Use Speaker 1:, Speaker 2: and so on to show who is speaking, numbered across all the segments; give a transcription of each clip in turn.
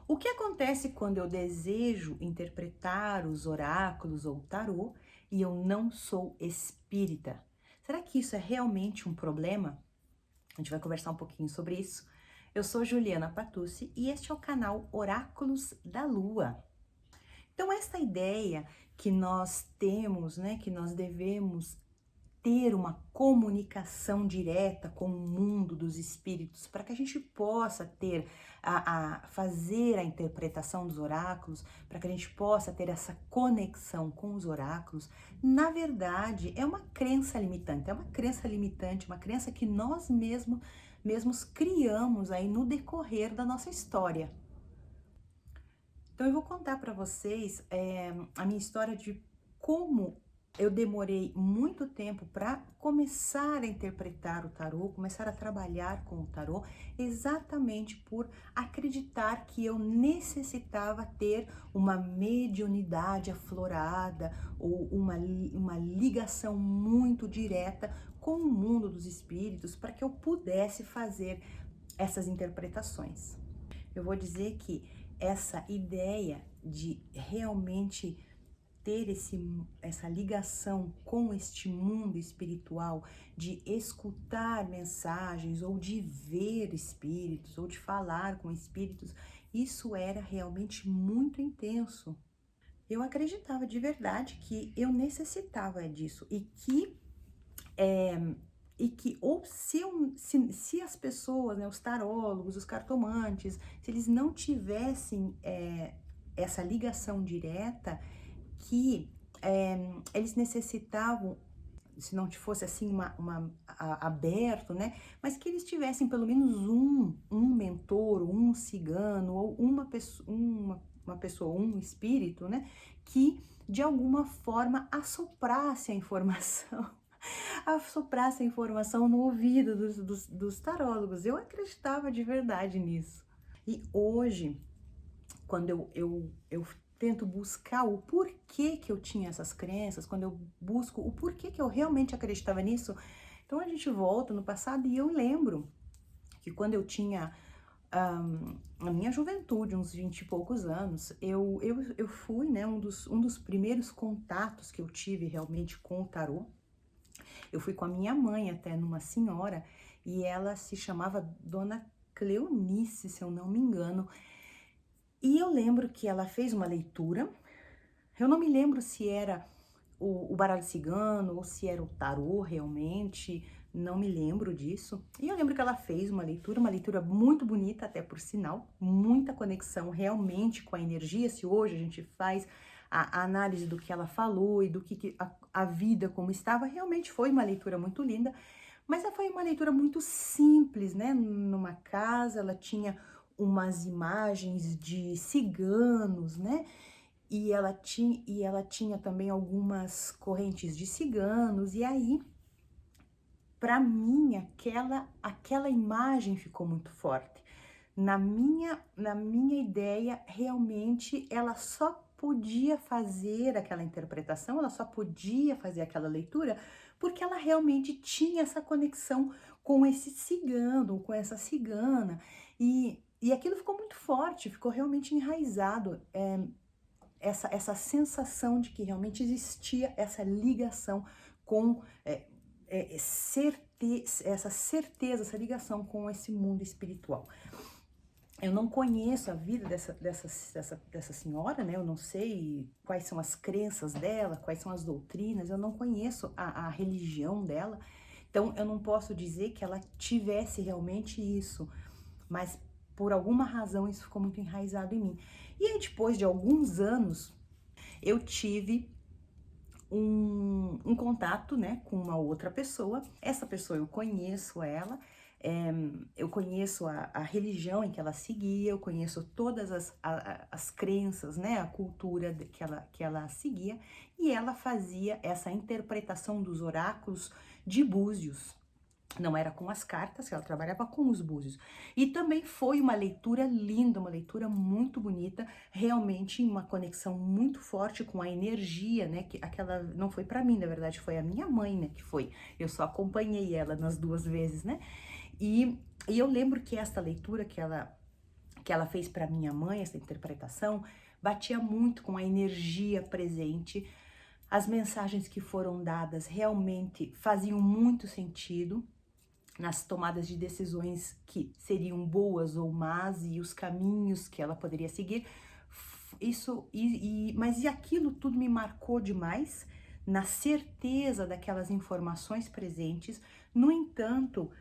Speaker 1: O que acontece quando eu desejo interpretar os oráculos ou o tarô e eu não sou espírita? Será que isso é realmente um problema? A gente vai conversar um pouquinho sobre isso. Eu sou Juliana Patucci e este é o canal Oráculos da Lua. Então, essa ideia que nós temos, né, que nós devemos ter uma comunicação direta com o mundo dos espíritos, para que a gente possa ter fazer a interpretação dos oráculos, para que a gente possa ter essa conexão com os oráculos, na verdade é uma crença limitante, uma crença que nós mesmos criamos aí no decorrer da nossa história. Então eu vou contar para vocês a minha história de como eu demorei muito tempo para começar a interpretar o tarô, começar a trabalhar com o tarô, exatamente por acreditar que eu necessitava ter uma mediunidade aflorada ou uma ligação muito direta com o mundo dos espíritos para que eu pudesse fazer essas interpretações. Eu vou dizer que essa ideia de realmente ter essa ligação com este mundo espiritual, de escutar mensagens, ou de ver espíritos, ou de falar com espíritos, isso era realmente muito intenso. Eu acreditava de verdade que eu necessitava disso é, e que ou se as pessoas, né, os tarólogos, os cartomantes, se eles não tivessem essa ligação direta, que eles necessitavam, se não fosse assim aberto, né, mas que eles tivessem pelo menos um mentor, um cigano, ou uma pessoa, um espírito, né, que de alguma forma assoprasse a informação assoprasse a informação no ouvido dos tarólogos. Eu acreditava de verdade nisso. E hoje, quando eu tento buscar o porquê que eu tinha essas crenças, quando eu busco o porquê que eu realmente acreditava nisso, então a gente volta no passado e eu lembro que quando eu tinha na minha juventude, uns 20 e poucos anos, eu fui, né, um dos primeiros contatos que eu tive realmente com o tarô. Eu fui com a minha mãe até numa senhora e ela se chamava Dona Cleonice, se eu não me engano. E eu lembro que ela fez uma leitura. Eu não me lembro se era o baralho cigano ou se era o tarô realmente, não me lembro disso. E eu lembro que ela fez uma leitura muito bonita, até por sinal, muita conexão realmente com a energia. Se hoje a gente faz a análise do que ela falou e do que a vida como estava, realmente foi uma leitura muito linda, mas ela foi uma leitura muito simples, né? Numa casa, ela tinha umas imagens de ciganos, né? E ela tinha também algumas correntes de ciganos, e aí, para mim, aquela imagem ficou muito forte. Na minha ideia, realmente, ela só podia fazer aquela interpretação, ela só podia fazer aquela leitura, porque ela realmente tinha essa conexão com esse cigano, com essa cigana, e aquilo ficou muito forte, ficou realmente enraizado. Essa sensação de que realmente existia essa ligação com essa certeza, essa ligação com esse mundo espiritual. Eu não conheço a vida dessa senhora, né? Eu não sei quais são as crenças dela, quais são as doutrinas, eu não conheço a religião dela, então eu não posso dizer que ela tivesse realmente isso, mas por alguma razão isso ficou muito enraizado em mim. E aí, depois de alguns anos, eu tive um contato, né, com uma outra pessoa. Essa pessoa eu conheço ela, eu conheço a religião em que ela seguia, eu conheço todas as crenças, né, a cultura que ela seguia, e ela fazia essa interpretação dos oráculos de Búzios. Não era com as cartas, ela trabalhava com os búzios. E também foi uma leitura linda, uma leitura muito bonita, realmente uma conexão muito forte com a energia, né? Que aquela não foi para mim, na verdade, foi a minha mãe, né? Que foi. Eu só acompanhei ela nas duas vezes, né? E eu lembro que essa leitura que que ela fez para minha mãe, essa interpretação, batia muito com a energia presente. As mensagens que foram dadas realmente faziam muito sentido nas tomadas de decisões que seriam boas ou más e os caminhos que ela poderia seguir. Mas aquilo tudo me marcou demais, na certeza daquelas informações presentes. No entanto,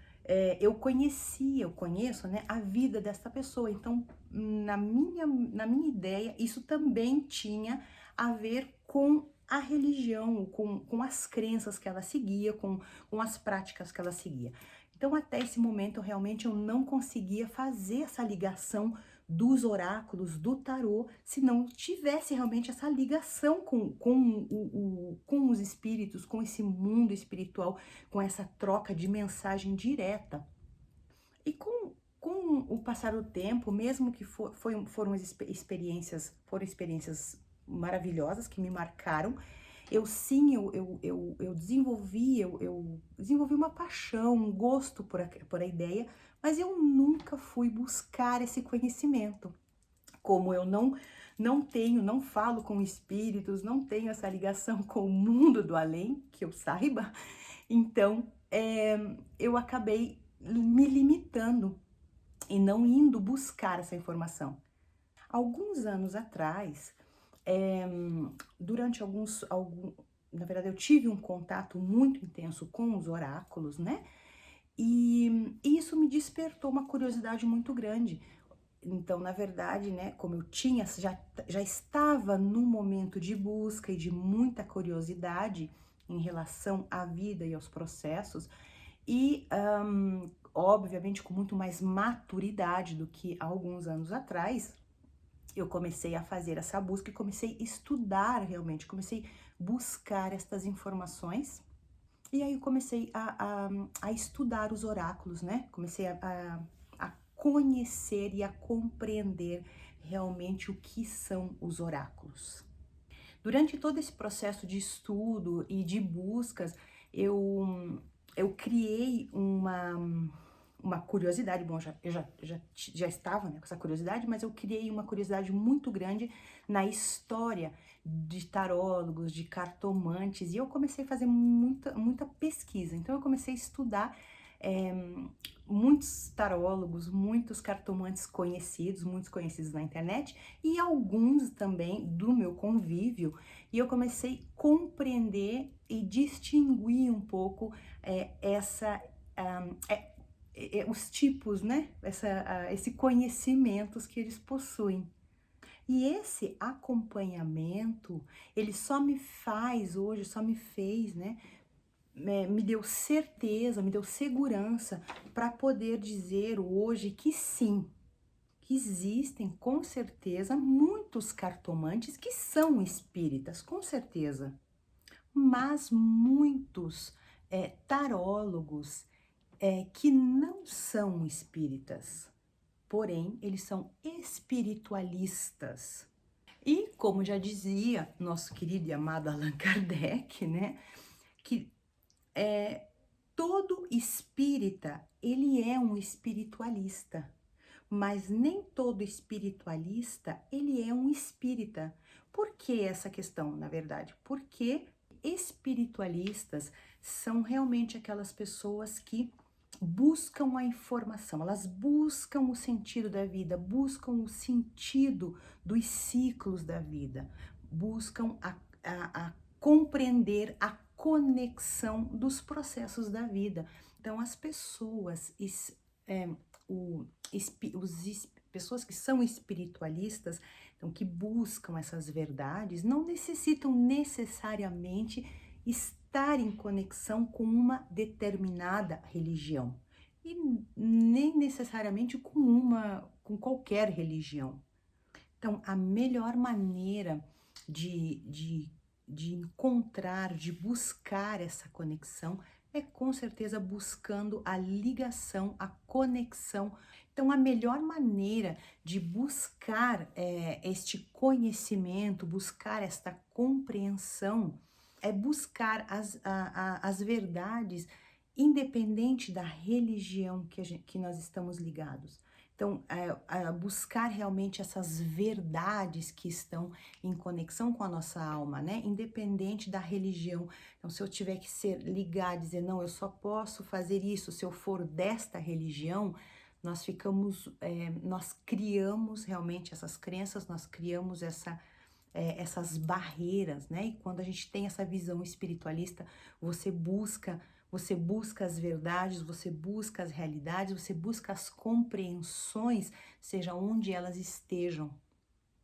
Speaker 1: eu conheço, né, a vida dessa pessoa. Então, na minha ideia, isso também tinha a ver com a religião, com as crenças que ela seguia, com as práticas que ela seguia. Então, até esse momento, realmente, eu não conseguia fazer essa ligação dos oráculos, do tarô, se não tivesse realmente essa ligação com os espíritos, com esse mundo espiritual, com essa troca de mensagem direta. E com o passar do tempo, mesmo que foram experiências maravilhosas que me marcaram, eu sim, eu desenvolvi uma paixão, um gosto por a ideia, mas eu nunca fui buscar esse conhecimento. Como eu não falo com espíritos, não tenho essa ligação com o mundo do além, que eu saiba, então eu acabei me limitando e não indo buscar essa informação. Alguns anos atrás, durante na verdade, eu tive um contato muito intenso com os oráculos, né? E isso me despertou uma curiosidade muito grande. Então, na verdade, né, como eu já estava num momento de busca e de muita curiosidade em relação à vida e aos processos, e obviamente com muito mais maturidade do que há alguns anos atrás, eu comecei a fazer essa busca e comecei a estudar realmente, comecei a buscar estas informações. E aí eu comecei a estudar os oráculos, né? Comecei a conhecer e a compreender realmente o que são os oráculos. Durante todo esse processo de estudo e de buscas, eu criei uma curiosidade. Bom, eu já estava, né, com essa curiosidade, mas eu criei uma curiosidade muito grande na história de tarólogos, de cartomantes, e eu comecei a fazer muita pesquisa. Então eu comecei a estudar muitos tarólogos, muitos cartomantes conhecidos, muitos conhecidos na internet, e alguns também do meu convívio, e eu comecei a compreender e distinguir um pouco os tipos, né? Esse conhecimentos que eles possuem. E esse acompanhamento, ele só me fez, né? Me deu certeza, me deu segurança para poder dizer hoje que sim, que existem com certeza muitos cartomantes que são espíritas, com certeza, mas muitos tarólogos que não são espíritas, porém eles são espiritualistas. E como já dizia nosso querido e amado Allan Kardec, né, que todo espírita, ele é um espiritualista, mas nem todo espiritualista, ele é um espírita. Por que essa questão, na verdade? Porque espiritualistas são realmente aquelas pessoas que buscam a informação, elas buscam o sentido da vida, buscam o sentido dos ciclos da vida, buscam a compreender a conexão dos processos da vida. Então, as pessoas, pessoas que são espiritualistas, então, que buscam essas verdades, não necessitam necessariamente estar em conexão com uma determinada religião e nem necessariamente com qualquer religião. Então, a melhor maneira de encontrar, de buscar essa conexão é com certeza buscando a ligação, a conexão. Então, a melhor maneira de buscar este conhecimento, buscar esta compreensão, é buscar as verdades independente da religião que nós estamos ligados. Então, buscar realmente essas verdades que estão em conexão com a nossa alma, né? Independente da religião. Então, se eu tiver que ser ligar, dizer, não, eu só posso fazer isso se eu for desta religião, nós criamos realmente essas crenças, nós criamos essas barreiras, né? E quando a gente tem essa visão espiritualista, você busca, você busca as verdades, você busca as realidades, você busca as compreensões, seja onde elas estejam.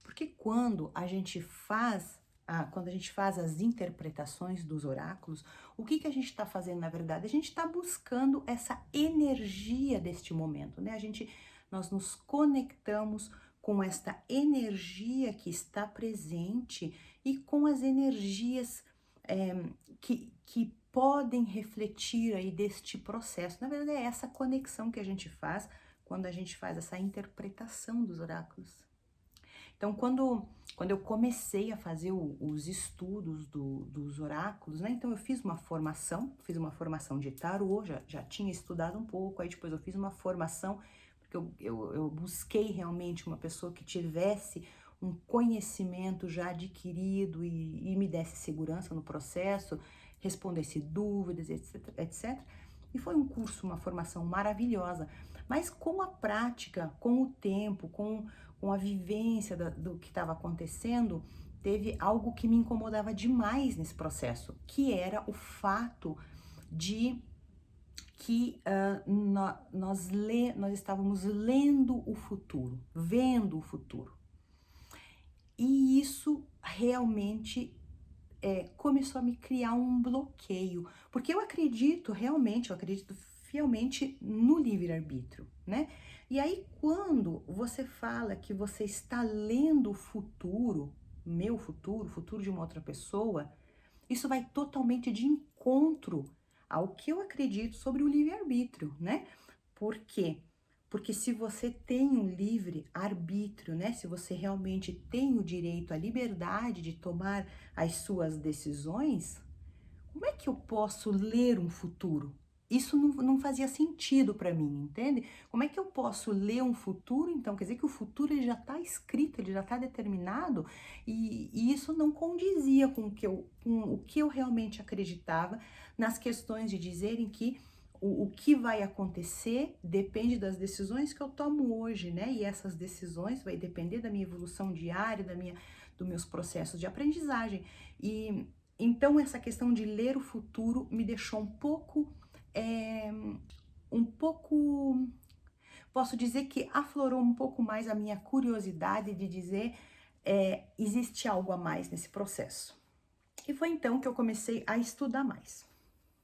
Speaker 1: Porque quando a gente faz as interpretações dos oráculos, o que que a gente está fazendo na verdade? A gente está buscando essa energia deste momento, né? Nós nos conectamos com esta energia que está presente e com as energias que podem refletir aí deste processo. Na verdade, é essa conexão que a gente faz quando a gente faz essa interpretação dos oráculos. Então, quando eu comecei a fazer os estudos dos oráculos, né? Então, eu fiz uma formação de tarô, já tinha estudado um pouco, aí depois eu fiz uma formação, porque eu busquei realmente uma pessoa que tivesse um conhecimento já adquirido e me desse segurança no processo, respondesse dúvidas, etc, etc. E foi um curso, uma formação maravilhosa, mas com a prática, com o tempo, com a vivência do que estava acontecendo, teve algo que me incomodava demais nesse processo, que era o fato de que nós estávamos lendo o futuro, vendo o futuro. E isso realmente começou a me criar um bloqueio, porque eu acredito fielmente no livre-arbítrio, né? E aí, quando você fala que você está lendo o futuro, meu futuro, o futuro de uma outra pessoa, isso vai totalmente de encontro ao que eu acredito sobre o livre-arbítrio, né? Por quê? Porque se você tem um livre arbítrio, né? Se você realmente tem o direito à liberdade de tomar as suas decisões, como é que eu posso ler um futuro? Isso não fazia sentido para mim, entende? Como é que eu posso ler um futuro, então? Quer dizer que o futuro ele já está escrito, ele já está determinado, e isso não condizia com o que eu realmente acreditava nas questões de dizerem que o que vai acontecer depende das decisões que eu tomo hoje, né? E essas decisões vai depender da minha evolução diária, dos meus processos de aprendizagem. E então essa questão de ler o futuro me deixou um pouco, posso dizer que aflorou um pouco mais a minha curiosidade de dizer, existe algo a mais nesse processo. E foi então que eu comecei a estudar mais.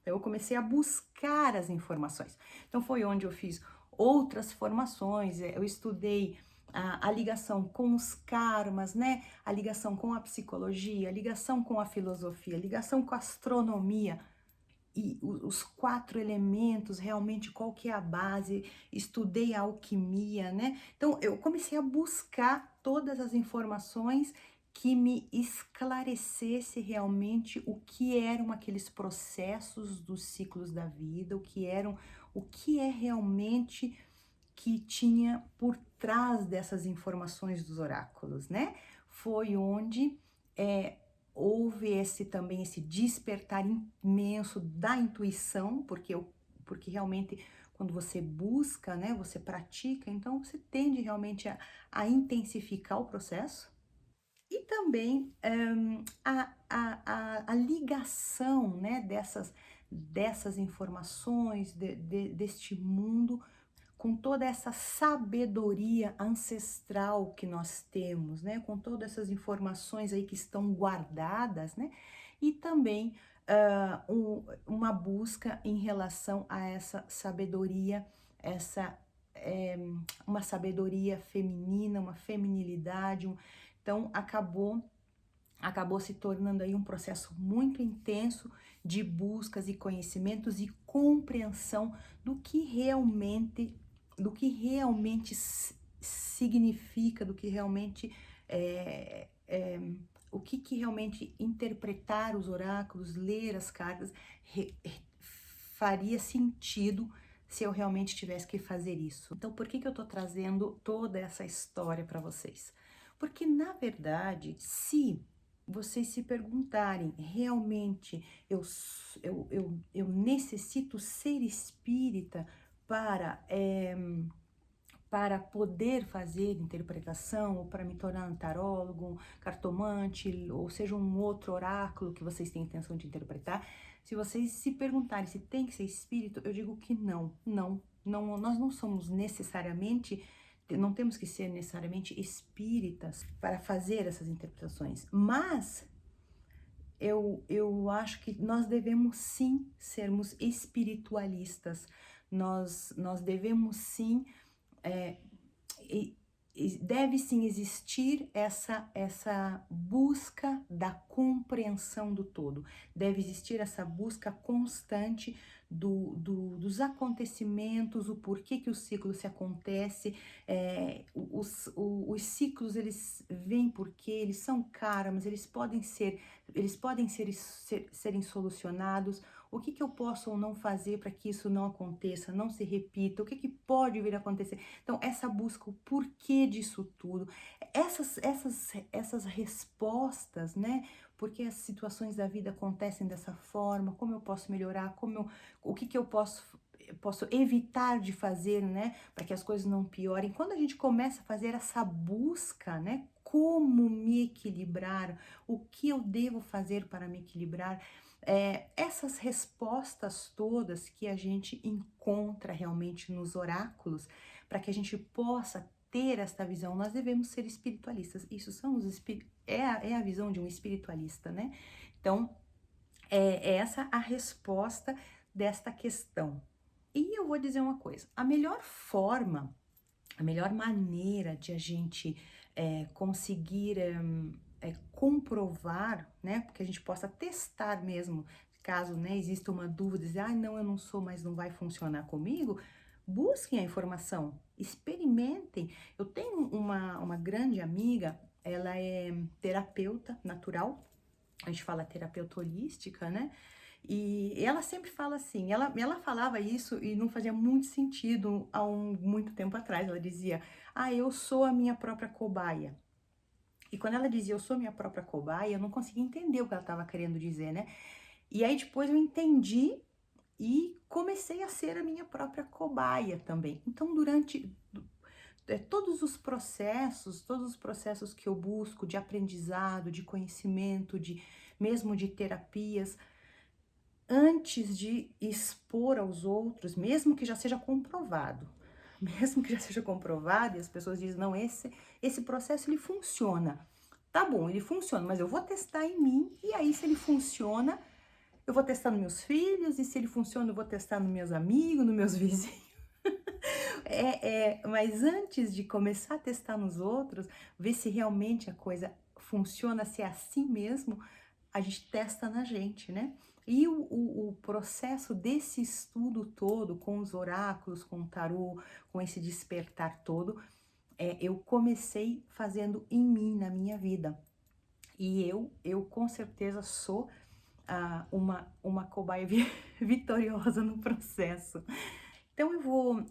Speaker 1: Eu comecei a buscar as informações. Então foi onde eu fiz outras formações, eu estudei a ligação com os karmas, né? A ligação com a psicologia, a ligação com a filosofia, a ligação com a astronomia e os 4 elementos, realmente qual que é a base, estudei a alquimia, né? Então eu comecei a buscar todas as informações que me esclarecesse realmente o que eram aqueles processos dos ciclos da vida, o que é realmente que tinha por trás dessas informações dos oráculos, né? Foi onde houve também esse despertar imenso da intuição, porque realmente quando você busca, né, você pratica, então você tende realmente a intensificar o processo. E também a ligação, né, dessas informações, deste mundo com toda essa sabedoria ancestral que nós temos, né? Com todas essas informações aí que estão guardadas, né? E também uma busca em relação a essa sabedoria, uma sabedoria feminina, uma feminilidade. Então acabou se tornando aí um processo muito intenso de buscas e conhecimentos e compreensão do que realmente significa, do que realmente o que realmente interpretar os oráculos, ler as cartas faria sentido se eu realmente tivesse que fazer isso. Então, por que que eu tô trazendo toda essa história para vocês? Porque, na verdade, se vocês se perguntarem, realmente eu necessito ser espírita para, para poder fazer interpretação, ou para me tornar um tarólogo, um cartomante, ou seja, um outro oráculo que vocês têm intenção de interpretar. Se vocês se perguntarem se tem que ser espírito, eu digo que não, nós não somos necessariamente, não temos que ser necessariamente espíritas para fazer essas interpretações, mas eu acho que nós devemos sim sermos espiritualistas, nós devemos sim é, deve sim existir essa busca da compreensão do todo, deve existir essa busca constante dos acontecimentos, o porquê que o ciclo se acontece, os ciclos eles vêm porque eles são karmas, serem solucionados. O que que eu posso ou não fazer para que isso não aconteça, não se repita? O que que pode vir a acontecer? Então, essa busca, o porquê disso tudo, essas respostas, né? Por que as situações da vida acontecem dessa forma? Como eu posso melhorar? O que que eu posso evitar de fazer, né? Para que as coisas não piorem. Quando a gente começa a fazer essa busca, né? Como me equilibrar? O que eu devo fazer para me equilibrar? Essas respostas todas que a gente encontra realmente nos oráculos, para que a gente possa ter esta visão, nós devemos ser espiritualistas. Isso são é a visão de um espiritualista, né? Então, é essa a resposta desta questão. E eu vou dizer uma coisa: a melhor forma, a melhor maneira de a gente conseguir comprovar, né, porque a gente possa testar mesmo, caso, né, exista uma dúvida, dizer, não, eu não sou, mas não vai funcionar comigo, busquem a informação, experimentem. Eu tenho uma grande amiga, ela é terapeuta natural, a gente fala terapeuta holística, né? E ela sempre fala assim, ela falava isso e não fazia muito sentido há muito tempo atrás. Ela dizia, eu sou a minha própria cobaia. E quando ela dizia, eu sou a minha própria cobaia, eu não conseguia entender o que ela estava querendo dizer, né? E aí depois eu entendi e comecei a ser a minha própria cobaia também. Então, durante todos os processos que eu busco de aprendizado, de conhecimento, mesmo de terapias, antes de expor aos outros, mesmo que já seja comprovado, e as pessoas dizem, não, esse processo ele funciona. Tá bom, ele funciona, mas eu vou testar em mim, e aí se ele funciona, eu vou testar nos meus filhos, e se ele funciona, eu vou testar nos meus amigos, nos meus vizinhos. Mas antes de começar a testar nos outros, ver se realmente a coisa funciona, se é assim mesmo, a gente testa na gente, né? E o processo desse estudo todo, com os oráculos, com o tarô, com esse despertar todo, eu comecei fazendo em mim, na minha vida. E eu com certeza sou uma cobaia vitoriosa no processo. Então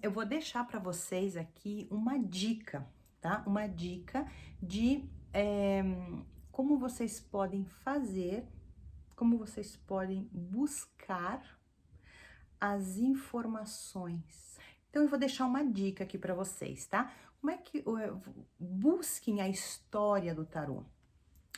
Speaker 1: eu vou deixar para vocês aqui uma dica, tá? Uma dica de como vocês podem fazer, como vocês podem buscar as informações. Então eu vou deixar uma dica aqui para vocês, tá? Como é que busquem a história do tarô?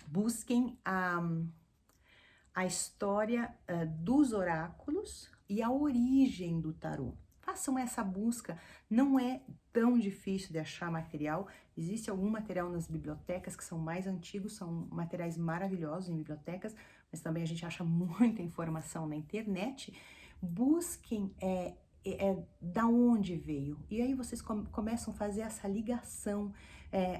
Speaker 1: Busquem a história dos oráculos e a origem do tarô. Façam essa busca, não é tão difícil de achar material. Existe algum material nas bibliotecas que são mais antigos, são materiais maravilhosos em bibliotecas, mas também a gente acha muita informação na internet. Busquem da onde veio. E aí vocês começam a fazer essa ligação,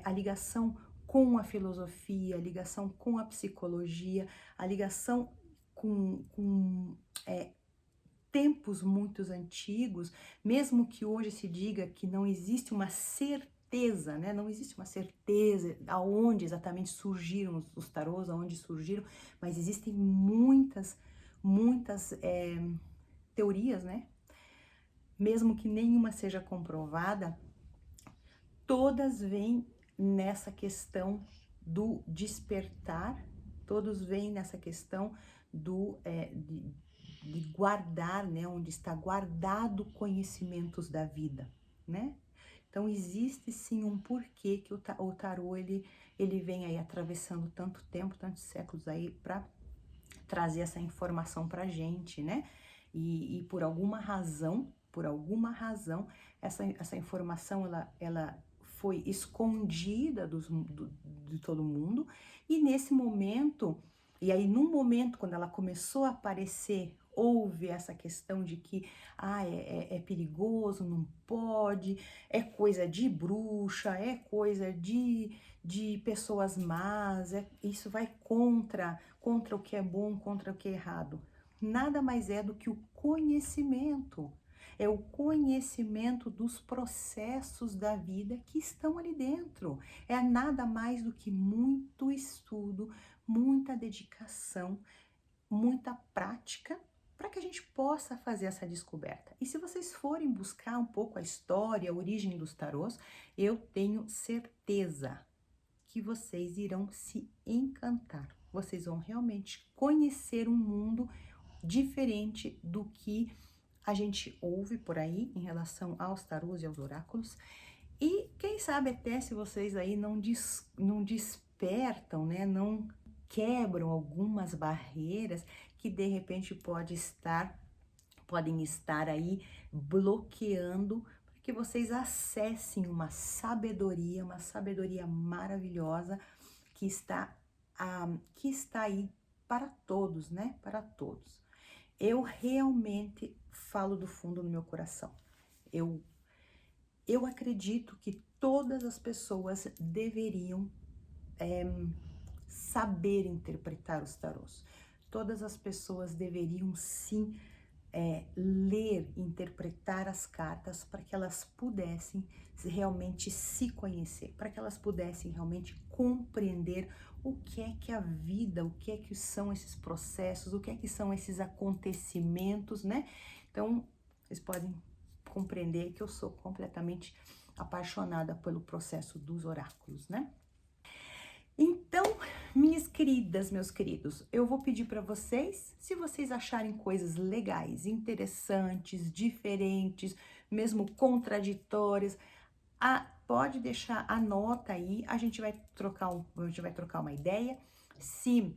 Speaker 1: a ligação com a filosofia, a ligação com a psicologia, a ligação com tempos muito antigos, mesmo que hoje se diga que não existe uma certeza, né? Não existe uma certeza aonde exatamente surgiram os tarôs, aonde surgiram, mas existem muitas teorias, né? mesmo que nenhuma seja comprovada, todas vêm nessa questão do despertar, todos vêm nessa questão de guardar, né, onde está guardado conhecimentos da vida, né? Então existe sim um porquê que o tarô ele vem aí atravessando tanto tempo, tantos séculos aí para trazer essa informação para gente, né? E por alguma razão, essa informação ela foi escondida de todo mundo, e nesse momento, e aí num momento quando ela começou a aparecer, houve essa questão de que é perigoso, não pode, é coisa de bruxa, é coisa de pessoas más, isso vai contra o que é bom, contra o que é errado. Nada mais é do que o conhecimento. É o conhecimento dos processos da vida que estão ali dentro. É nada mais do que muito estudo, muita dedicação, muita prática para que a gente possa fazer essa descoberta. E se vocês forem buscar um pouco a história, a origem dos tarôs, eu tenho certeza que vocês irão se encantar. Vocês vão realmente conhecer um mundo diferente do que a gente ouve por aí em relação aos tarôs e aos oráculos. E quem sabe até se vocês aí não despertam, né, não quebram algumas barreiras que de repente podem estar aí bloqueando para que vocês acessem uma sabedoria maravilhosa que que está aí para todos, né? Para todos. Eu realmente falo do fundo do meu coração. Eu acredito que todas as pessoas deveriam saber interpretar os tarôs. Todas as pessoas deveriam sim ler, interpretar as cartas para que elas pudessem realmente se conhecer, para que elas pudessem realmente compreender o que é que a vida, o que é que são esses processos, o que é que são esses acontecimentos, né? Então, vocês podem compreender que eu sou completamente apaixonada pelo processo dos oráculos, né? Então, minhas queridas, meus queridos, eu vou pedir para vocês, se vocês acharem coisas legais, interessantes, diferentes, mesmo contraditórias, pode deixar a nota aí, a gente vai trocar uma ideia. Se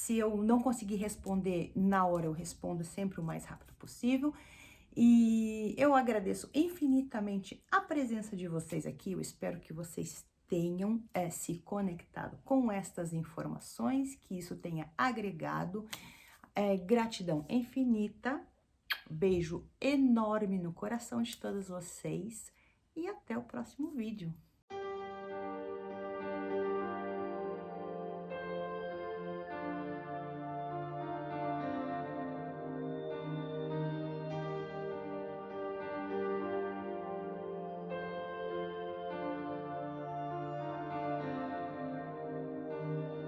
Speaker 1: eu não conseguir responder na hora, eu respondo sempre o mais rápido possível. E eu agradeço infinitamente a presença de vocês aqui. Eu espero que vocês tenham se conectado com estas informações, que isso tenha agregado. Gratidão infinita. Beijo enorme no coração de todas vocês e até o próximo vídeo.